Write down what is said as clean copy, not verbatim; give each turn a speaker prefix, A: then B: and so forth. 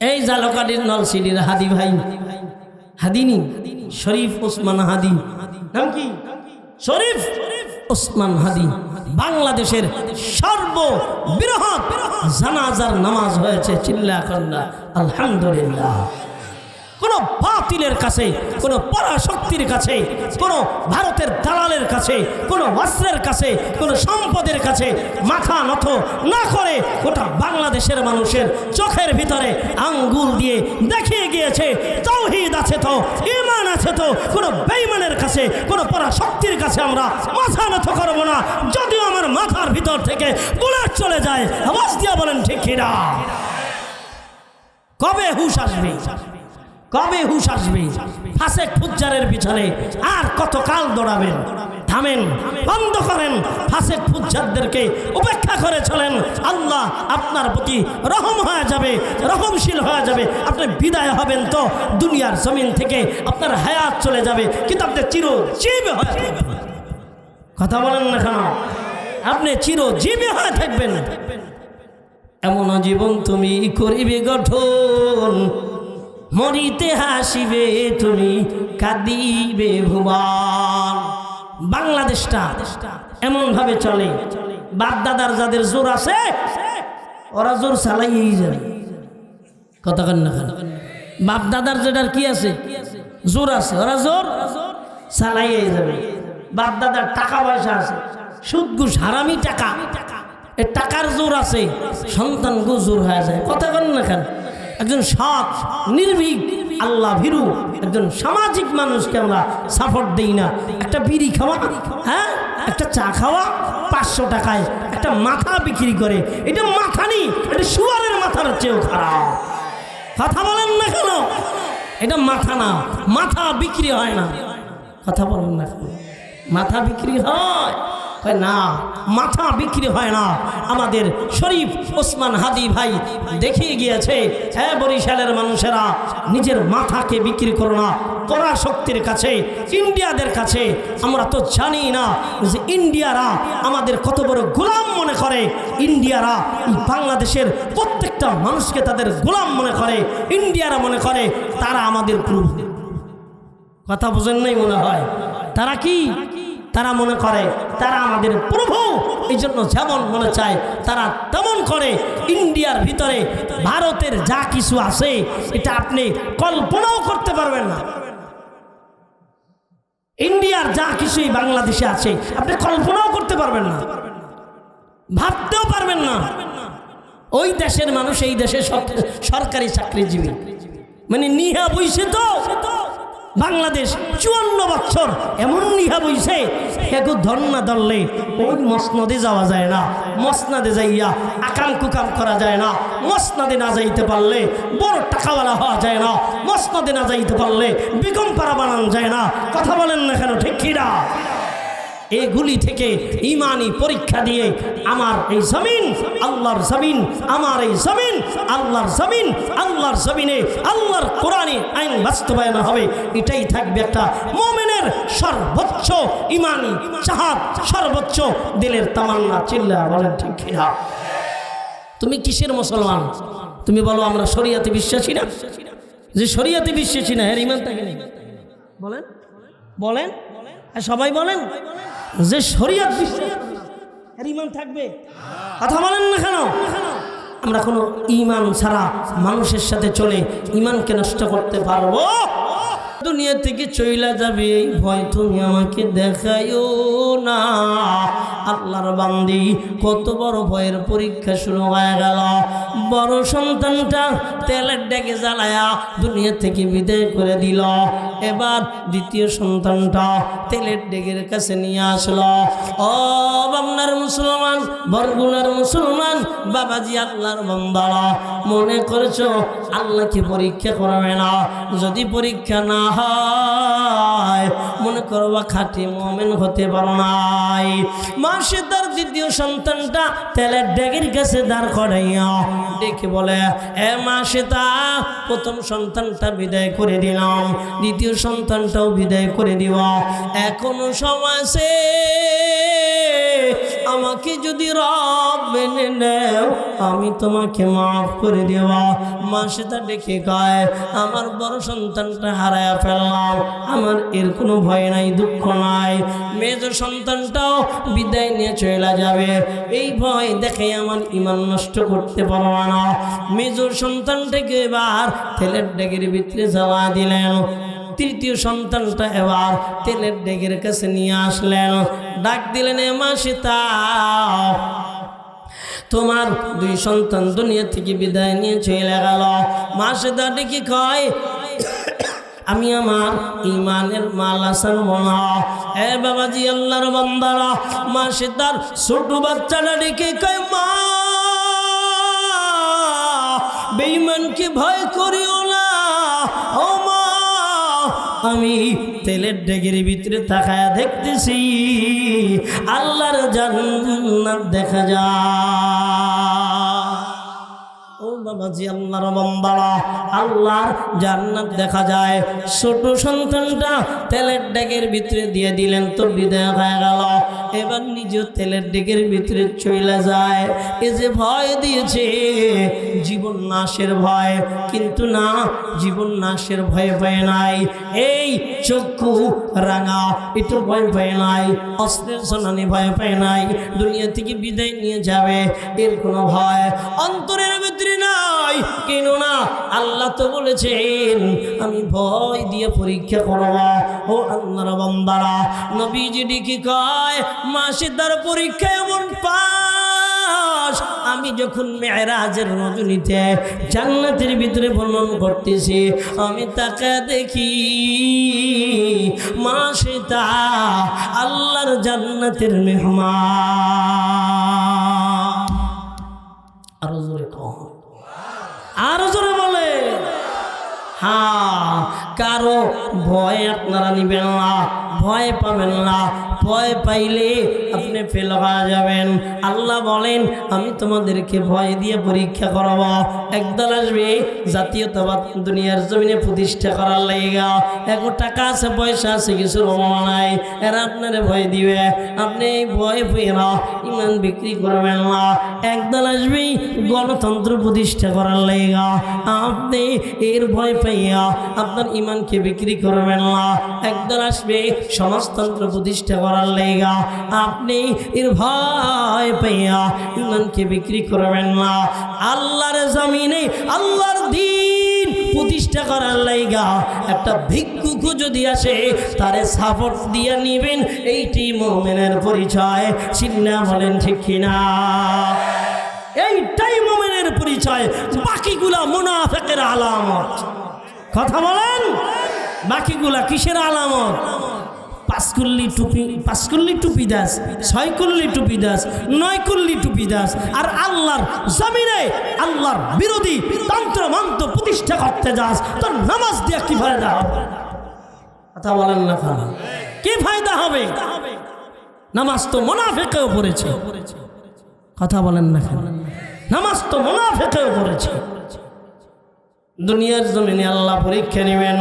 A: এই জালকাটির নলসিটির হাদি ভাই, হাদিনি শরীফ ওসমান হাদি, নাম কি? শরীফ ওসমান হাদি। বাংলাদেশের সর্ববৃহৎ জানাজার নামাজ হয়েছে, চিল্লা কন্যা আলহামদুলিল্লাহ। কোনো বাতিলের কাছে, কোনো পরাশক্তির কাছে, কোনো ভারতের দালালের কাছে, কোনো অস্ত্রের কাছে, কোনো সম্পদের কাছে মাথা নত না করে গোটা বাংলাদেশের মানুষের চোখের ভিতরে আঙ্গুল দিয়ে দেখিয়ে গিয়েছে তাওহীদ আছে তো, ঈমান আছে তো, কোনো বেঈমানের কাছে, কোনো পরাশক্তির কাছে আমরা মাথা নত করব না। যদিও আমার মাথার ভিতর থেকে বুলেট চলে যায়, আওয়াজ দিয়ে বলেন ঠিক কিনা? কবে হুঁশ আসবে? কবে হুঁশ আসবে? ফাসেক ফুজ্জারের পিছনে আর কত কাল দৌড়াবেন? থামেন, বন্ধ করেন। ফাসেক ফুজ্জারদেরকে উপেক্ষা করে চলেন, আল্লাহ আপনার প্রতি রহম হয়ে যাবে, রহমশীল হয়ে যাবে। আপনি বিদায় হবেন তো দুনিয়ার জমিন থেকে, আপনার হায়াত চলে যাবে, কিন্তু আপনি চিরজীবী হয়ে থাকবেন। কথা বলেন না কেন? আপনি চিরজীবী হয়ে থাকবেন। এমন জীবন তুমি করিবে গঠন, মরিতে হাসিবে তুমি, কাঁদিবে ভুবন। বাংলাদেশটা এমন ভাবে চলে, বাপ দাদার যাদের জোর আছে ওরা জোর চালাইয়েই যাবে। কথা কেন না? বাপ দাদার যেটার কি আছে, জোর আছে, ওরা জোর চালাইয়েই যাবে। বাপ দাদার টাকা পয়সা আছে, সুদ ঘুষ হারামি টাকা, এ টাকার জোর আছে, সন্তান জোর হয়ে যায়। কথা কেন না কেন? একজন সৎ নির্ভীক আল্লাহ ভীরু একজন সামাজিক মানুষকে আমরা সাপোর্ট দেই না। একটা বিড়ি খাওয়া, হ্যাঁ, একটা চা খাওয়া 500 টাকায় একটা মাথা বিক্রি করে, এটা মাথা নেই, এটা শুয়ারের মাথার চেয়েও খারাপ। কথা বলেন না কেন? এটা মাথা না, মাথা বিক্রি হয় না। কথা বলেন না কেন? মাথা বিক্রি হয় না, মাথা বিক্রি হয় না। আমাদের শরীফ ওসমান হাদি ভাই দেখিয়ে গিয়েছে, হ্যাঁ বরিশালের মানুষেরা নিজের মাথাকে বিক্রি করো না পরাশক্তির কাছে, ইন্ডিয়াদের কাছে। আমরা তো জানি না যে ইন্ডিয়ারা আমাদের কত বড় গোলাম মনে করে। ইন্ডিয়ারা বাংলাদেশের প্রত্যেকটা মানুষকে তাদের গোলাম মনে করে। ইন্ডিয়ারা মনে করে তারা আমাদের প্রভু। কথা বোঝেন নাই মনে হয়? তারা কি? তারা মনে করে তারা আমাদের প্রভু। এই জন্য যেমন মনে চায় তারা তেমন করে। ইন্ডিয়ার ভিতরে ভারতের যা কিছু আছে এটা আপনি কল্পনাও করতে পারবেন না। ইন্ডিয়ার যা কিছুই বাংলাদেশে আছে আপনি কল্পনাও করতে পারবেন না, ভাবতেও পারবেন না। ওই দেশের মানুষ এই দেশে সরকারি চাকরিজীবী, মানে নিহা বইছে তো। বাংলাদেশ 54 বছর এমন নিহা বইছে, একটু ধর্না ধরলে ওই মসনদে যাওয়া যায় না, মসনদে যাইয়া আকাম কুকাম করা যায় না, মসনদে না যাইতে পারলে বড় টাকাওয়ালা হওয়া যায় না, মসনদে না যাইতে পারলে বেগম পাড়া বানানো যায় না। কথা বলেন না কেন? ঠিক কিনা? এগুলি থেকে ইমানি পরীক্ষা দিয়ে আমার এই জমিন আল্লাহর জমিন, আমার এই জমিন আল্লাহর জমিন, আল্লাহর জমিনে আল্লাহর কোরআনে আইন বাস্তবায়ন হবে। এটাই থাকবে একটা মুমিনের সর্বোচ্চ ইমানি চাহাত, সর্বোচ্চ দিলের তামান্না। চিল্লা বলেন ঠিক কিনা? তুমি কিসের মুসলমান? তুমি বলো আমরা শরিয়াতে বিশ্বাসী না। যে শরিয়াতে বিশ্বাসী না এর ইমান থাকে না। বলেন বলেন, সবাই বলেন যে শরিয়ত বিশ্বাস এর ইমান থাকবে। কথা বলেন না কেন? আমরা কোনো ইমান ছাড়া মানুষের সাথে চলে ইমানকে নষ্ট করতে পারবো? দুনিয়া থেকে চইলা যাবে এই ভয় তুমি আমাকে দেখাইও না। আল্লাহর বান্দি কত বড় ভয়ের পরীক্ষা শুরু হয়ে গেল। বড় সন্তানটা তেলের ডেকে জ্বালায়া দুনিয়া থেকে বিদায় করে দিল। এবার দ্বিতীয় সন্তানটা তেলের ডেকের কাছে নিয়ে আসলো। ও বাংলার মুসলমান, বরগুনার মুসলমান, বাবাজি আল্লাহর বান্দারা, মনে করছো আল্লাহকে পরীক্ষা করবে না? যদি পরীক্ষা না হয় মনে করবা খাঁটি মুমিন হতে পারো নাই। মাসে তার দ্বিতীয় সন্তানটা তেলের ডেকের কাছে দাঁড় করাইয়া ডেকে বলে, এ মাসে তা প্রথম সন্তানটা বিদায় করে দিলাম, দ্বিতীয় সন্তানটাও বিদায় করে দিব, এখনো সময় আছে, আমাকে যদি রব মেনে নেও আমি তোমাকে মাফ করে দেব। মা সেটা ডেকে কয়, আমার বড় সন্তানটা হারায়া ফেললাম, আমার এর কোনো ভয় নাই, দুঃখ নাই। মেজ সন্তানটাও বিদায় নিয়ে চলে যাবে, এই ভয় দেখে আমার ঈমান নষ্ট করতে পারব না। মেজ সন্তানটাকে এবার তেলের ডেকের ভিতরে যাওয়া দিলেন। তৃতীয় সন্তানটা এবার তেলের ডেকের কাছে নিয়ে আসলেন, ডাক দিলেন, এ মা সীতা, তোমার দুই সন্তান দুনিয়া থেকে বিদায় নিয়ে চলে গেল। মা সীতা ডেকে কয়, আমি আমার ঈমানের মালা ছাড়বো না। এ বাবাজি, আল্লাহর বান্দারা, মা সীতার ছোট বাচ্চাটা ডেকে কয়, মা বেঈমানকে ভয় করিও না। ও মা, আমি তেলের ডেকের ভিতরে তাকায়া দেখতেছি আল্লাহর জান্নাত দেখা যায়। ও বাবাজি, আল্লাহর বান্দারা, আল্লাহর জান্নাত দেখা যায়। ছোট সন্তানটা তেলের ডেকের ভিতরে দিয়ে দিলেন তো বিদায় হয়ে গেল। এবার নিজেও তেলের ডেকের ভিতরে চলে যায়। এ যে ভয় দিয়েছে জীবন নাশের ভয়, কিন্তু না, জীবন নাশের ভয় পায় নাই। এই চক্ষু রাঙা একটু ভয় পায় নাই, অস্ত্রের শোনানি ভয় পায় নাই, দুনিয়া থেকে বিদায় নিয়ে যাবে এর কোনো ভয় অন্তরের ভিতরে নাই। কেন না? আল্লাহ তো বলেছেন আমি ভয় দিয়ে পরীক্ষা করব। ও আল্লাহর বান্দারা, নবীজি কি কয়, মা সীতার পরীক্ষা এমন পাস। আমি যখন মেরাজের রজনীতে জান্নাতের ভিতরে ভ্রমণ করতেছি, আমি তাকে দেখি মা সীতা আল্লাহর জান্নাতের মেহমান। আরো জোরে কম, আরো জোরে বলে। হ্যাঁ, কারো ভয় আপনারা নিবেন না, ভয় পাবেন না। ভয় পাইলে আপনি ফেল হয়ে যাবেন। আল্লাহ বলেন আমি তোমাদেরকে ভয় দিয়ে পরীক্ষা করব। একদল আসবে জাতীয়তাবাদ দুনিয়ার জমিনে প্রতিষ্ঠা করার লেগা, এক টাকা আছে, পয়সা আছে, কিছু অভাব নাই, এরা আপনারে ভয় দিবে। আপনি এই ভয় পেয়ে না ইমান বিক্রি করবেন না। একদল আসবে গণতন্ত্র প্রতিষ্ঠা করার লেগা, আপনি এর ভয় পাইয়া আপনার ইমানকে বিক্রি করবেন না। একদল আসবে সমাজতন্ত্র প্রতিষ্ঠা করার লেগা, আপনি এর ভয় পাইয়া ইমানকে বিক্রি করবেন না। আল্লাহর জমিনে আল্লাহর দ্বীন প্রতিষ্ঠা করার লেগা একটা ভিক্ষুক যদি আসে তারে সাপোর্ট দিয়ে নিবেন, এইটি মুমিনের পরিচয়। চিন্না বলেন ঠিক কিনা? এইটাই মুমিনের পরিচয়, বাকিগুলা মুনাফিকের আলামত। কথা বলেন, বাকিগুলা কিসের আলামত? পাঁচকুল্লি টুপি দাস, ছয়কুল্লি টুপি দাস, নয়কুল্লি টুপি দাস, আর আল্লাহর জমিনে আল্লাহর বিরোধী তন্ত্র মন্ত্র প্রতিষ্ঠা করতে যাস, তোর নামাজ দিয়ে কি ফায়দা হবে? কথা বলেন না, কি ফায়দা হবে? নামাজ তো মুনাফিকেও পড়েছে। কথা বলেন না, নামাজ তো মুনাফিকেও পড়েছে। দুনিয়ার জমিনে আল্লাহ পরীক্ষা নেবেন।